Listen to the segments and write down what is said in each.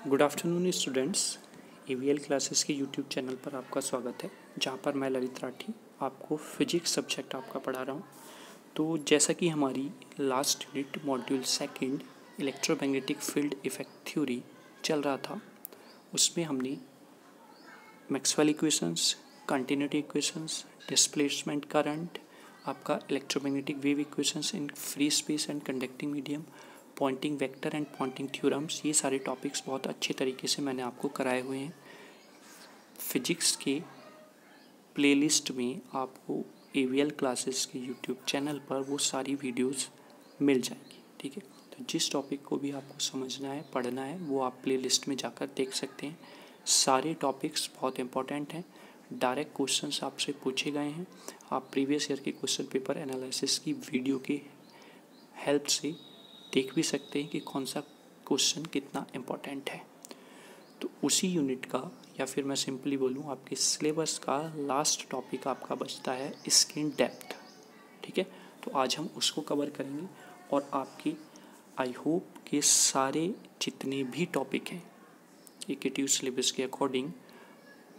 Good afternoon students. AVL classes के YouTube channel पर आपका स्वागत है, जहां पर मैं ललित राठी आपको फिजिक्स सब्जेक्ट आपका पढ़ा रहा हूं। तो जैसा कि हमारी last unit module second electromagnetic field effect theory चल रहा था, उसमें हमने Maxwell equations, continuity equations, displacement current, आपका electromagnetic wave equations in free space and conducting medium, Poynting vector and Poynting theorems, ये सारे टॉपिक्स बहुत अच्छे तरीके से मैंने आपको कराए हुए हैं। फिजिक्स के प्लेलिस्ट में आपको AVL क्लासेस के यूट्यूब चैनल पर वो सारी वीडियोस मिल जाएगी, ठीक है। तो जिस टॉपिक को भी आपको समझना है, पढ़ना है, वो आप प्लेलिस्ट में जाकर देख सकते हैं। सारे टॉपिक्स बहुत इंपॉर्टेंट हैं, डायरेक्ट क्वेश्चंस आपसे पूछे गए हैं। आप प्रीवियस ईयर के क्वेश्चन पेपर एनालिसिस की वीडियो के हेल्प से देख भी सकते हैं कि कौन सा क्वेश्चन कितना इम्पोर्टेंट है। तो उसी यूनिट का, या फिर मैं सिंपली बोलूँ आपके सिलेबस का लास्ट टॉपिक आपका बचता है स्किन डेप्थ, ठीक है। तो आज हम उसको कवर करेंगे और आपके आई होप के सारे जितने भी टॉपिक हैं EKTU सिलेबस के according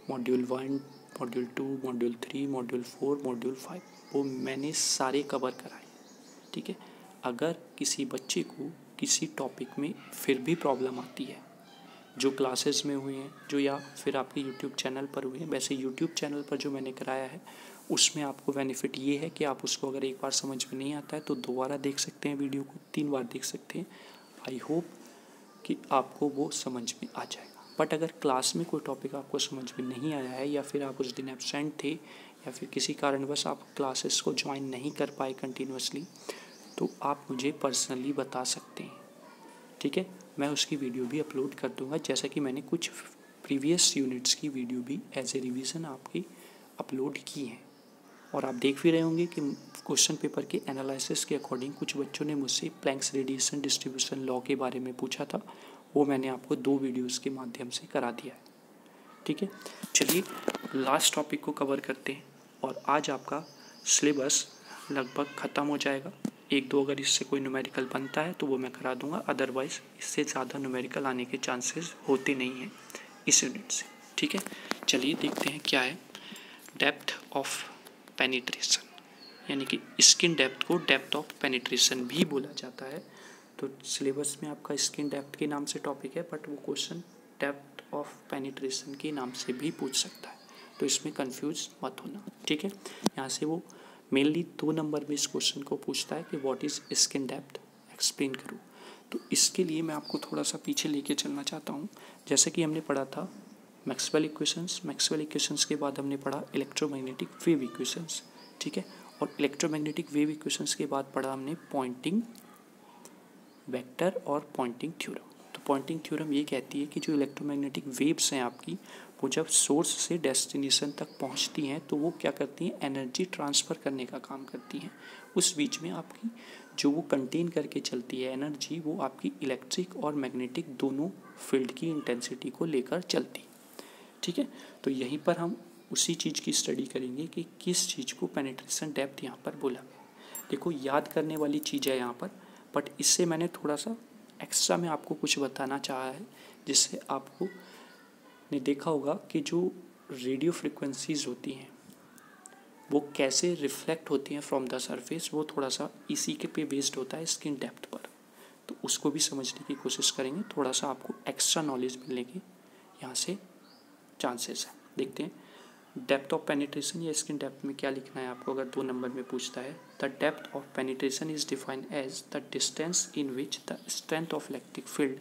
module 1, module 2, module 3, module 4, module 5 वो मैंने सारे कवर कराए, ठीक है। अगर किसी बच्चे को किसी टॉपिक में फिर भी प्रॉब्लम आती है, जो क्लासेस में हुए हैं, जो या फिर आपके यूट्यूब चैनल पर हुए हैं, वैसे यूट्यूब चैनल पर जो मैंने कराया है उसमें आपको बेनिफिट ये है कि आप उसको अगर एक बार समझ में नहीं आता है तो दोबारा देख सकते हैं, वीडियो को 3 बार देख सकते हैं। आई होप कि आपको वो समझ में आ जाएगा। बट अगर क्लास में कोई टॉपिक आपको समझ में नहीं आया है, या फिर आप उस दिन एब्सेंट थे, या फिर किसी कारणवश आप क्लासेस को ज्वाइन नहीं कर पाए कंटिन्यूसली, तो आप मुझे पर्सनली बता सकते हैं, ठीक है। मैं उसकी वीडियो भी अपलोड कर दूंगा, जैसा कि मैंने कुछ प्रीवियस यूनिट्स की वीडियो भी एज ए रिवीजन आपकी अपलोड की हैं। और आप देख भी रहे होंगे कि क्वेश्चन पेपर के एनालिसिस के अकॉर्डिंग कुछ बच्चों ने मुझसे प्लैंक्स रेडिएशन डिस्ट्रीब्यूशन लॉ के बारे में पूछा था, वो मैंने आपको 2 वीडियोज़ के माध्यम से करा दिया है, ठीक है। चलिए लास्ट टॉपिक को कवर करते हैं और आज आपका सिलेबस लगभग ख़त्म हो जाएगा। 1-2 अगर इससे कोई न्यूमेरिकल बनता है तो वो मैं करा दूंगा, अदरवाइज़ इससे ज़्यादा न्यूमेरिकल आने के चांसेस होते नहीं हैं इस यूनिट से, ठीक है। चलिए देखते हैं क्या है डेप्थ ऑफ पेनिट्रेशन, यानी कि स्किन डेप्थ को डेप्थ ऑफ पेनिट्रेशन भी बोला जाता है। तो सिलेबस में आपका स्किन डेप्थ के नाम से टॉपिक है, बट वो क्वेश्चन डेप्थ ऑफ पेनिट्रेशन के नाम से भी पूछ सकता है, तो इसमें कंफ्यूज मत होना, ठीक है। यहाँ से वो मेनली 2 नंबर में इस क्वेश्चन को पूछता है कि what is skin depth, explain करो। तो इसके लिए मैं आपको थोड़ा सा पीछे लेके चलना चाहता हूँ। जैसे कि हमने पढ़ा था मैक्सवेल इक्वेशंस के बाद हमने पढ़ा इलेक्ट्रोमैग्नेटिक वेव इक्वेशंस, ठीक है। और इलेक्ट्रोमैग्नेटिक वेव इक्वेशंस के बाद पढ़ा हमने पॉइंटिंग वेक्टर और पॉइंटिंग थ्योरम। तो पॉइंटिंग थ्योरम ये कहती है कि जो इलेक्ट्रोमैग्नेटिक वेव्स हैं आपकी, वो जब सोर्स से डेस्टिनेशन तक पहुंचती हैं तो वो क्या करती हैं, एनर्जी ट्रांसफ़र करने का काम करती हैं। उस बीच में आपकी जो वो कंटेन करके चलती है एनर्जी, वो आपकी इलेक्ट्रिक और मैग्नेटिक दोनों फील्ड की इंटेंसिटी को लेकर चलती है, ठीक है। तो यहीं पर हम उसी चीज़ की स्टडी करेंगे कि किस चीज़ को पेनिट्रेशन डेप्थ यहाँ पर बोला गया। देखो याद करने वाली चीज़ है यहाँ पर, बट इससे मैंने थोड़ा सा एक्स्ट्रा में आपको कुछ बताना चाहा है, जिससे आपको ने देखा होगा कि जो रेडियो फ्रिक्वेंसीज होती हैं वो कैसे रिफ्लेक्ट होती हैं फ्रॉम द सरफेस, वो थोड़ा सा इसी के पे बेस्ड होता है स्किन डेप्थ पर। तो उसको भी समझने की कोशिश करेंगे, थोड़ा सा आपको एक्स्ट्रा नॉलेज मिलने की यहाँ से चांसेस है। देखते हैं डेप्थ ऑफ पेनिट्रेशन या स्किन डेप्थ में क्या लिखना है आपको, अगर 2 नंबर में पूछता है। The depth of penetration is defined as the distance in which the strength of electric field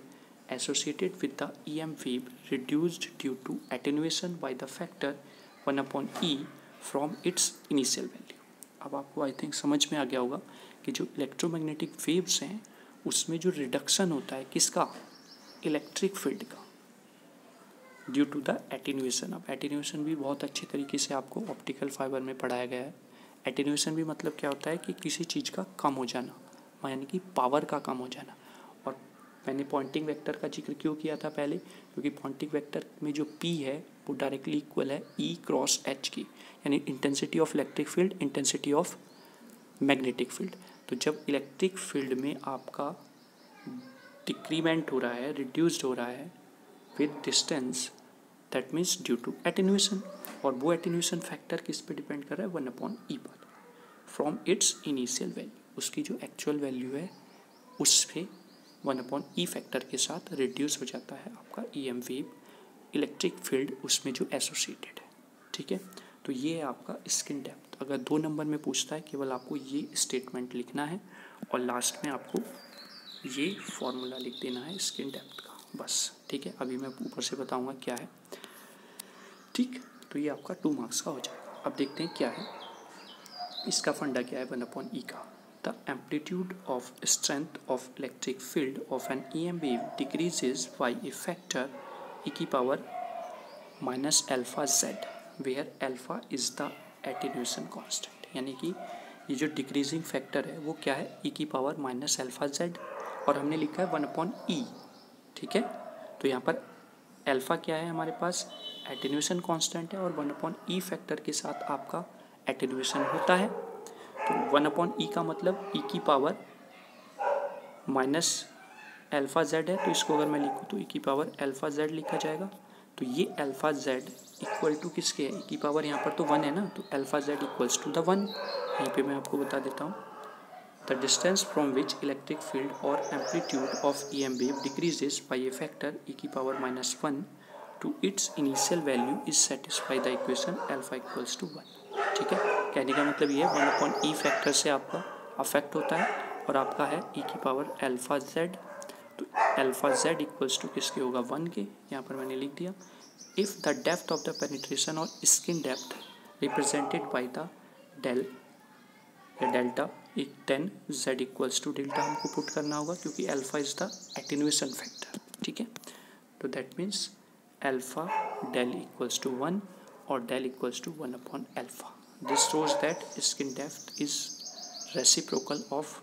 associated with the EM wave reduced due to attenuation by the factor 1/E from its initial value। अब आपको I think समझ में आ गया होगा कि जो electromagnetic waves हैं उसमें जो रिडक्शन होता है किसका, इलेक्ट्रिक फील्ड का, ड्यू टू द एटेन्यूएशन। अब एटेन्यूएशन भी बहुत अच्छे तरीके से आपको ऑप्टिकल फाइबर में पढ़ाया गया है। एटेन्यूएशन भी मतलब क्या होता है कि किसी चीज़ का कम हो जाना, यानी कि पावर का कम हो जाना। और मैंने पॉइंटिंग वेक्टर का जिक्र क्यों किया था पहले, क्योंकि पॉइंटिंग वेक्टर में जो P है वो डायरेक्टली इक्वल है E क्रॉस H की, यानी intensity of electric field, intensity of magnetic field. तो जब इलेक्ट्रिक फील्ड में आपका डिक्रीमेंट हो रहा है, रिड्यूस्ड हो रहा है, with distance, that means due to attenuation. और वो एटेन्यूएशन फैक्टर किस पे डिपेंड कर रहा है, 1/e पर, फ्रॉम इट्स इनिशियल वैल्यू, उसकी जो एक्चुअल वैल्यू है उस पे 1/e फैक्टर के साथ रिड्यूस हो जाता है आपका EM वेव, इलेक्ट्रिक फील्ड उसमें जो एसोसिएटेड है। ठीक है, तो ये है आपका स्किन डेप्थ। अगर 2 नंबर में पूछता है केवल आपको ये स्टेटमेंट लिखना है और लास्ट में आपको ये फॉर्मूला लिख देना है स्किन डेप्थ का, बस। ठीक है, अभी मैं ऊपर से बताऊंगा क्या है। ठीक, तो ये आपका 2 मार्क्स का हो जाएगा। अब देखते हैं क्या है इसका फंडा, क्या है 1/e का। The amplitude of strength of electric field of an EM wave decreases by a factor e⁻⁻ z, where alpha is the attenuation constant. यानी कि ये जो डिक्रीजिंग फैक्टर है वो क्या है, e⁻⁻z, और हमने लिखा है 1/e। ठीक है, तो यहाँ पर अल्फा क्या है हमारे पास, एटेन्यूएशन कांस्टेंट है, और 1/e फैक्टर के साथ आपका एटेन्यूएशन होता है। तो 1/e का मतलब e⁻⁻z है, तो इसको अगर मैं लिखूँ तो e⁻⁻z लिखा जाएगा। तो ये अल्फा जेड इक्वल टू किसके है, की पावर यहाँ पर तो 1 है ना, तो alpha z equals to the 1। यहीं पे मैं आपको बता देता हूँ, the distance from which electric field और amplitude of EM wave decreases by a factor e⁻⁻1 to its initial value is satisfy the equation alpha equals to 1। ठीक है, कहने का मतलब ये है 1/e फैक्टर से आपका अफेक्ट होता है और आपका है e⁻⁻z। तो अल्फा जेड इक्वल्स टू किसके होगा, 1 के। यहाँ पर मैंने लिख दिया, if the depth of the penetration और skin depth represented by the del या delta 10 z equals to delta हमको पुट करना होगा, क्योंकि alpha is the attenuation factor. ठीक है, तो that means alpha del equals to 1 और डेल इक्वल्स टू 1/अल्फा। This shows that skin depth is reciprocal of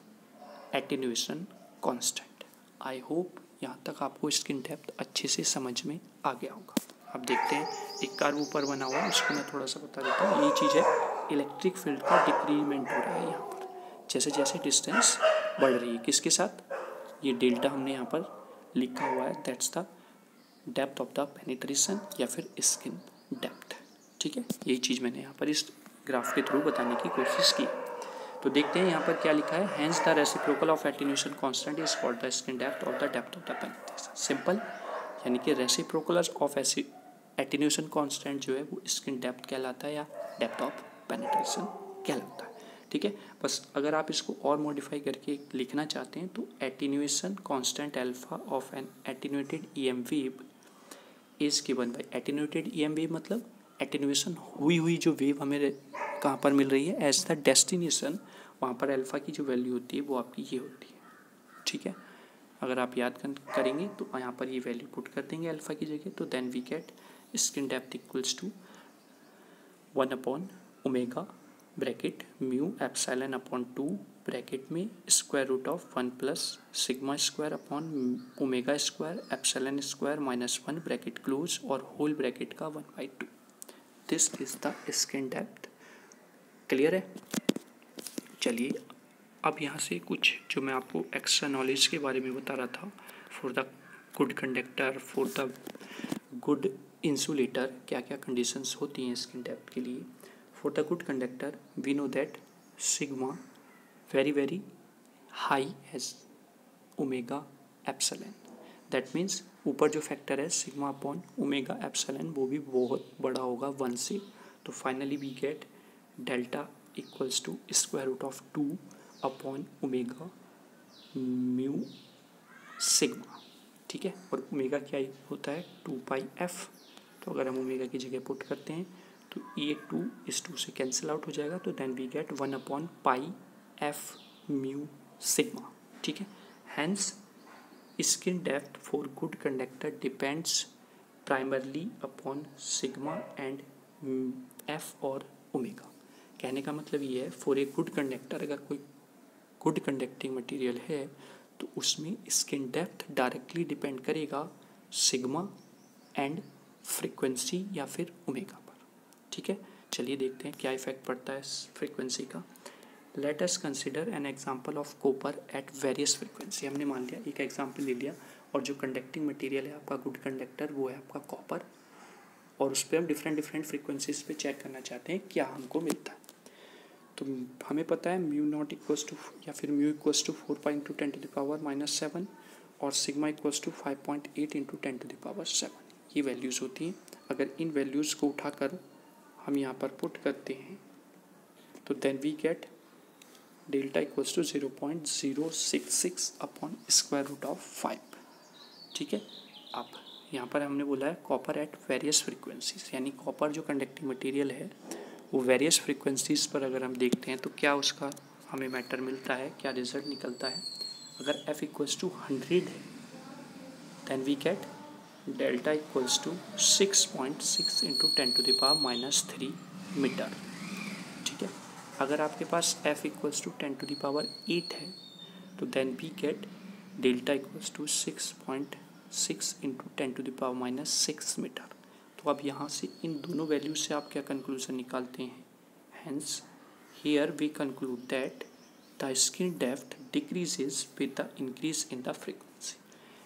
attenuation constant. I hope यहाँ तक आपको स्किन डेप्थ अच्छे से समझ में आ गया होगा। अब देखते हैं, एक कर्व ऊपर बना हुआ है उसको मैं थोड़ा सा बता देता हूँ। यही चीज़ है, इलेक्ट्रिक फील्ड का डिक्रीमेंट हो रहा है यहाँ पर, जैसे जैसे डिस्टेंस बढ़ रही है। किसके साथ, ये डेल्टा हमने यहाँ पर लिखा हुआ है, that's the depth of the penetration या फिर स्किन डेप्थ। ठीक है, यही चीज़ मैंने यहाँ पर इस ग्राफ के थ्रू बताने की कोशिश की। तो देखते हैं यहाँ पर क्या लिखा है, hence the reciprocal of attenuation constant is called the skin depth of the depth of the penetration. Simple, यानी कि रेसिप्रोकल ऑफ एटेन्यूएशन कांस्टेंट जो है वो स्किन डेप्थ कहलाता है या डेप्थ ऑफ पेनिट्रेशन कहलाता है। ठीक है, बस अगर आप इसको और मॉडिफाई करके लिखना चाहते हैं तो attenuation constant alpha of an attenuated EM wave is given by, attenuated EM wave मतलब एटेन्यूएशन हुई जो वेव हमें कहाँ पर मिल रही है, एज द डेस्टिनेशन, वहाँ पर अल्फा की जो वैल्यू होती है वो आपकी ये होती है। ठीक है, अगर आप याद करेंगे तो यहाँ पर ये वैल्यू पुट कर देंगे अल्फा की जगह, तो then we get skin depth equals to 1/ओमेगा bracket mu epsilon upon 2 bracket में square root of 1 plus sigma square upon omega square epsilon square -1 bracket close और होल ब्रैकेट का 1/2। This is the skin depth. Clear है? चलिए अब यहाँ से कुछ जो मैं आपको एक्स्ट्रा नॉलेज के बारे में बता रहा था, for the good conductor, for the good insulator, क्या क्या कंडीशंस होती हैं स्किन डेप्थ के लिए। For the good conductor we know that sigma very high as omega epsilon, that means ऊपर जो फैक्टर है सिग्मा अपॉन ओमेगा एप्सिलॉन वो भी बहुत बड़ा होगा 1 से। तो finally we get delta equals to square root of 2 upon omega mu sigma. ठीक है, और ओमेगा क्या होता है 2πf। तो अगर हम ओमेगा की जगह पुट करते हैं तो ये 2 इस 2 से कैंसिल आउट हो जाएगा, तो then we get 1/πf mu sigma. ठीक है, hence skin depth for good conductor depends primarily upon sigma and F और ओमेगा। कहने का मतलब ये है, फॉर ए गुड कंडक्टर, अगर कोई गुड कंडक्टिंग मटेरियल है तो उसमें स्किन डेप्थ डायरेक्टली डिपेंड करेगा सिग्मा एंड फ्रीक्वेंसी या फिर ओमेगा पर। ठीक है, चलिए देखते हैं क्या इफेक्ट पड़ता है फ्रीक्वेंसी का। Let us consider an example of copper at various frequency. हमने मान लिया एक एग्जांपल ले लिया और जो कंडक्टिंग मटेरियल है आपका गुड कंडक्टर वो है आपका कॉपर, और उस पर हम डिफरेंट फ्रीक्वेंसीज पे चेक करना चाहते हैं क्या हमको मिलता है। तो हमें पता है म्यू नॉट इक्वल्स टू या फिर म्यू इक्वल्स टू 4.2 × 10⁻⁷ और सिग्मा इक्वल्स टू 5.8 × 10⁻⁷ ये वैल्यूज़ होती हैं। अगर इन वैल्यूज़ को उठाकर हम यहाँ पर पुट करते हैं तो then we get delta equals to 0.066/√5। ठीक है, अब यहाँ पर हमने बोला है कॉपर एट वेरियस फ्रीक्वेंसीज, यानी कॉपर जो कंडक्टिंग मटेरियल है वो वेरियस फ्रीक्वेंसीज पर अगर हम देखते हैं तो क्या उसका हमें मैटर मिलता है, क्या रिजल्ट निकलता है। अगर f इक्वल्स टू 100 है then we get delta equals to 6.6 × 10⁻³ metre. ठीक है, अगर आपके पास f इक्वल्स टू 10⁸ है तो then we get delta equals to 6.6 × 10⁻⁶ metre. तो अब यहाँ से इन दोनों वैल्यूज से आप क्या कंक्लूजन निकालते हैं। Hence here we conclude that the skin depth decreases with the increase in the frequency.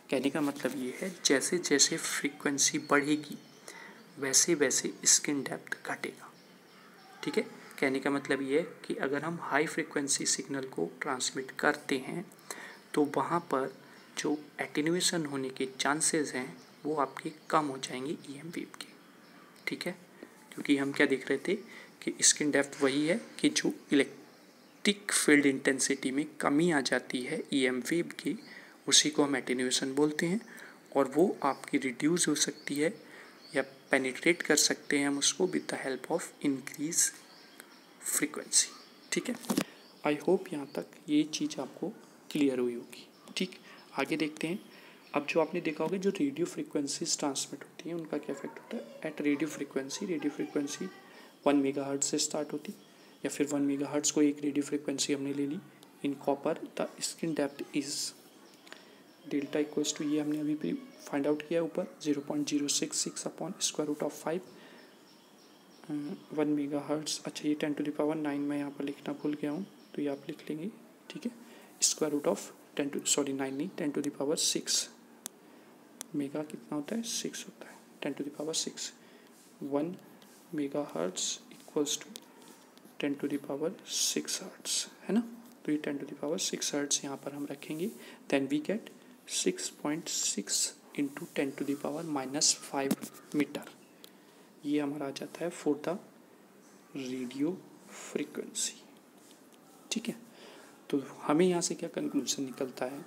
कहने का मतलब ये है जैसे जैसे फ्रीक्वेंसी बढ़ेगी वैसे वैसे स्किन डेप्थ घटेगा। ठीक है, कहने का मतलब ये है कि अगर हम हाई फ्रीक्वेंसी सिग्नल को ट्रांसमिट करते हैं तो वहाँ पर जो एटेन्यूएशन होने के चांसेस हैं वो आपके कम हो जाएंगे EM वेव के। ठीक है, क्योंकि हम क्या देख रहे थे कि स्किन डेप्थ वही है कि जो इलेक्ट्रिक फील्ड इंटेंसिटी में कमी आ जाती है EM वेव की, उसी को हम एटेन्यूएशन बोलते हैं, और वो आपकी रिड्यूस हो सकती है या पेनिट्रेट कर सकते हैं हम उसको with the help of increase frequency. ठीक है, आई होप यहाँ तक ये चीज़ आपको क्लियर हुई होगी। ठीक, आगे देखते हैं। अब जो आपने देखा होगा जो रेडियो फ्रीक्वेंसीज ट्रांसमिट होती हैं उनका क्या इफेक्ट होता है। एट रेडियो फ्रीक्वेंसी 1 मेगाहर्ट्ज से स्टार्ट होती, या फिर 1 मेगाहर्ट्ज को एक रेडियो फ्रीक्वेंसी हमने ले ली। In copper the skin depth is delta equals to, ये हमने अभी भी फाइंड आउट किया ऊपर, 0.066/√5 1 मेगाहर्ट्ज। अच्छा, ये 10⁹ मैं यहाँ पर लिखना भूल गया हूँ तो ये आप लिख लेंगे। ठीक है, √9 नहीं 10⁶ मेगा कितना होता है 6 होता है, 10⁶ 1 मेगाहर्ट्ज इक्वल्स टू 10⁶ हर्ट्ज है ना। तो ये 10⁶ हर्ट्ज यहाँ पर हम रखेंगे। Then we get 6.6 × 10⁻⁻5 metre. ये हमारा आ जाता है फॉर द रेडियो फ्रीक्वेंसी। ठीक है, तो हमें यहाँ से क्या कंक्लूजन निकलता है।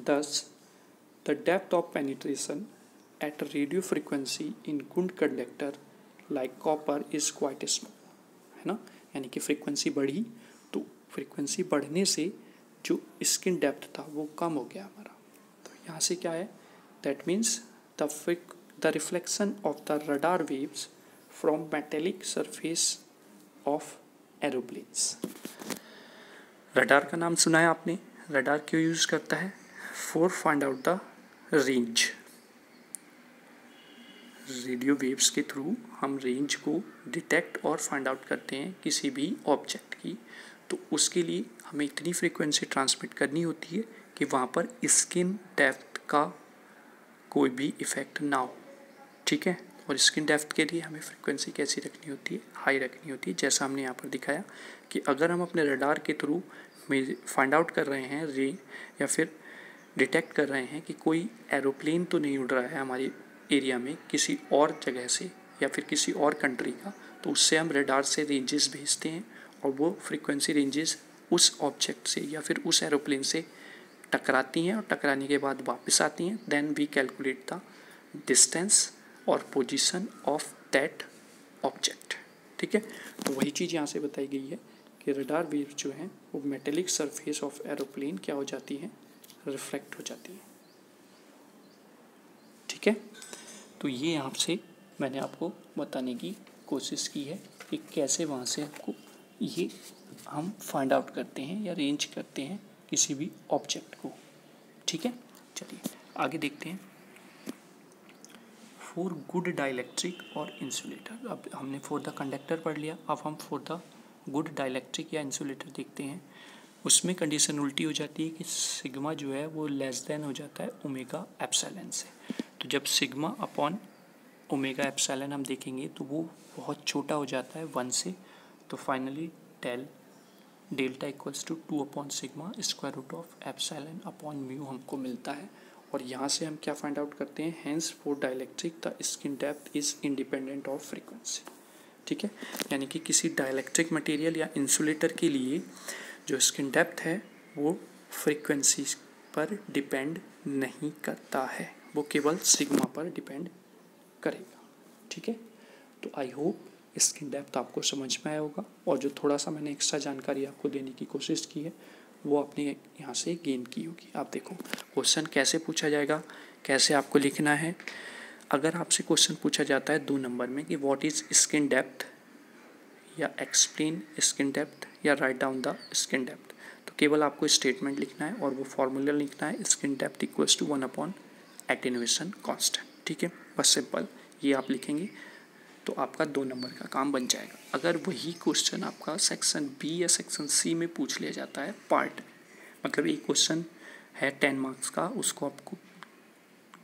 दस the depth of penetration at radio frequency in good conductor like copper is quite small, है ना। यानी कि फ्रीक्वेंसी बढ़ी तो फ्रीक्वेंसी बढ़ने से जो स्किन डेप्थ था वो कम हो गया हमारा। तो यहाँ से क्या है, that means the reflection of the radar waves from metallic surface of aeroplanes. Radar का नाम सुना है आपने। रडार क्यों यूज़ करता है, for find out the range. Radio waves के थ्रू हम रेंज को डिटेक्ट और फाइंड आउट करते हैं किसी भी ऑब्जेक्ट की। तो उसके लिए हमें इतनी फ्रीक्वेंसी ट्रांसमिट करनी होती है कि वहाँ पर स्किन डेप्थ का कोई भी इफ़ेक्ट ना हो। ठीक है, और स्किन डेप्थ के लिए हमें फ्रीक्वेंसी कैसी रखनी होती है, हाई रखनी होती है। जैसा हमने यहाँ पर दिखाया कि अगर हम अपने रडार के थ्रू फाइंड आउट कर रहे हैं या फिर डिटेक्ट कर रहे हैं कि कोई एरोप्लेन तो नहीं उड़ रहा है हमारे एरिया में किसी और जगह से या फिर किसी और कंट्री का, तो उससे हम रडार से रेंजेस भेजते हैं और वो फ्रीक्वेंसी रेंजेस उस ऑब्जेक्ट से या फिर उस एरोप्लेन से टकराती हैं और टकराने के बाद वापस आती हैं। Then we calculate the distance और पोजीशन ऑफ दैट ऑब्जेक्ट। ठीक है, तो वही चीज़ यहाँ से बताई गई है कि रडार वेव जो हैं वो मेटेलिक सरफेस ऑफ एरोप्लेन क्या हो जाती हैं, रिफ्लेक्ट हो जाती है। ठीक है, तो ये यहाँ से मैंने आपको बताने की कोशिश की है कि कैसे वहाँ से आपको ये हम फाइंड आउट करते हैं या रेंज करते हैं किसी भी ऑब्जेक्ट को। ठीक है, चलिए आगे देखते हैं। फॉर गुड डाइलेक्ट्रिक और इंसुलेटर, अब हमने फॉर द कंडक्टर पढ़ लिया, अब हम फॉर द गुड डाइलेक्ट्रिक या इंसुलेटर देखते हैं। उसमें कंडीशन उल्टी हो जाती है कि सिग्मा जो है वो लेस देन हो जाता है ओमेगा एप्सिलॉन से। तो जब सिग्मा अपॉन ओमेगा एप्सिलॉन हम देखेंगे तो वो बहुत छोटा हो जाता है 1 से। तो finally delta equals to 2 upon sigma square root of epsilon upon mu हमको मिलता है। और यहाँ से हम क्या फाइंड आउट करते हैं, hence for dielectric the skin depth is independent of frequency. ठीक है, यानी कि किसी डाइलेक्ट्रिक मटेरियल या इंसुलेटर के लिए जो स्किन डेप्थ है वो फ्रीक्वेंसी पर डिपेंड नहीं करता है, वो केवल सिग्मा पर डिपेंड करेगा। ठीक है, तो आई होप स्किन डेप्थ आपको समझ में आया होगा, और जो थोड़ा सा मैंने एक्स्ट्रा जानकारी आपको देने की कोशिश की है वो आपने यहाँ से गेन की होगी। आप देखो क्वेश्चन कैसे पूछा जाएगा, कैसे आपको लिखना है। अगर आपसे क्वेश्चन पूछा जाता है 2 नंबर में कि व्हाट इज स्किन डेप्थ, या एक्सप्लेन स्किन डेप्थ, या write down the skin depth, तो केवल आपको स्टेटमेंट लिखना है और वो फॉर्मूला लिखना है, skin depth equals to 1 upon attenuation constant. ठीक है, बस सिंपल ये आप लिखेंगे तो आपका 2 नंबर का काम बन जाएगा। अगर वही क्वेश्चन आपका सेक्शन बी या सेक्शन सी में पूछ लिया जाता है पार्ट, मतलब एक क्वेश्चन है 10 मार्क्स का, उसको आपको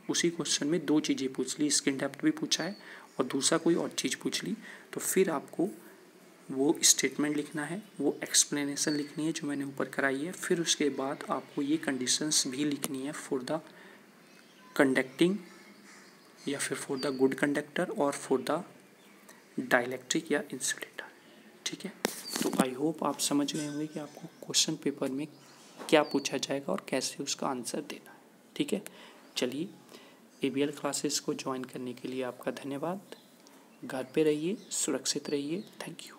उसी क्वेश्चन में 2 चीज़ें पूछ ली, स्किन डेप्थ भी पूछा है और दूसरा कोई और चीज़ पूछ ली, तो फिर आपको वो स्टेटमेंट लिखना है, वो एक्सप्लेनेशन लिखनी है जो मैंने ऊपर कराई है, फिर उसके बाद आपको ये कंडीशंस भी लिखनी है फॉर द कंडक्टिंग या फिर फॉर द गुड कंडक्टर और फॉर द डाइलेक्ट्रिक या इंसुलेटर। ठीक है, तो आई होप आप समझ गए होंगे कि आपको क्वेश्चन पेपर में क्या पूछा जाएगा और कैसे उसका आंसर देना है। ठीक है, चलिए ABL क्लासेस को ज्वाइन करने के लिए आपका धन्यवाद। घर पे रहिए, सुरक्षित रहिए। Thank you.